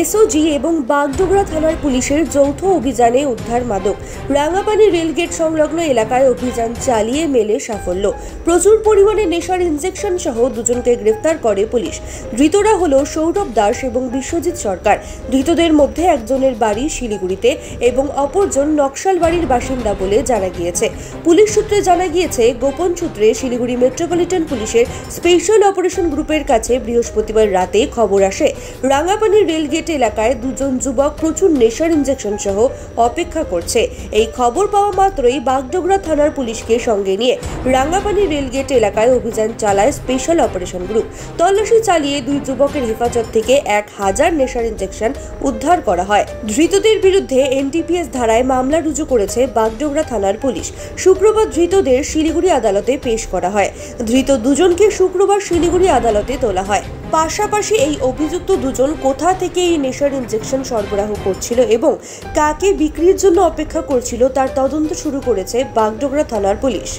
SOG এবং বাগডোগরা থানার পুলিশের যৌথ অভিযানে উদ্ধার মাদক। রাঙ্গাপানি রেলগেট সংলগ্ন এলাকায় অভিযান চালিয়ে মেলে সাফল্য। প্রচুর পরিমাণে নেশার ইনজেকশন সহ দুজনকে গ্রেফতার করে পুলিশ। ধৃতরা হলো সৌরভ দাস এবং বিশ্বজিৎ সরকার। ধৃতদের মধ্যে একজনের বাড়ি শিলিগুড়িতে এবং অপরজন নকশালবাড়ির বাসিন্দা বলে জানা গিয়েছে। পুলিশ সূত্রে জানা গিয়েছে, গোপন সূত্রে শিলিগুড়ি মেট্রোপলিটন পুলিশের স্পেশাল অপারেশন গ্রুপের কাছে বৃহস্পতিবার রাতে খবর আসে, রাঙ্গাপানি রেলগেট এলাকায় দুজন যুবক প্রচুর নেশার ইনজেকশন সহ অপেক্ষা করছে। এই খবর পাওয়া মাত্রই বাগডোগরা থানার পুলিশকে সঙ্গে নিয়ে রাঙ্গাপানি রেলগেট এলাকায় অভিযান চালায় স্পেশাল অপারেশন গ্রুপ। তল্লাশি চালিয়ে দুই যুবকের হেফাজত থেকে 1000 নেশার ইনজেকশন উদ্ধার করা হয়। ধৃতদের বিরুদ্ধে এনডিপিএস ধারায় মামলা রুজু করেছে বাগডোগরা থানার পুলিশ। শুক্রবার ধৃতদের শিলিগুড়ি আদালতে পেশ করা হয়। ধৃত দুজনকে শুক্রবার শিলিগুড়ি আদালতে তোলা হয়। পাশাপাশি এই অভিযুক্ত দুজন কোথা থেকে এই নেশার ইনজেকশন সরবরাহ করছিল এবং কাকে বিক্রির জন্য অপেক্ষা করছিল তার তদন্ত শুরু করেছে বাগডোগরা থানার পুলিশ।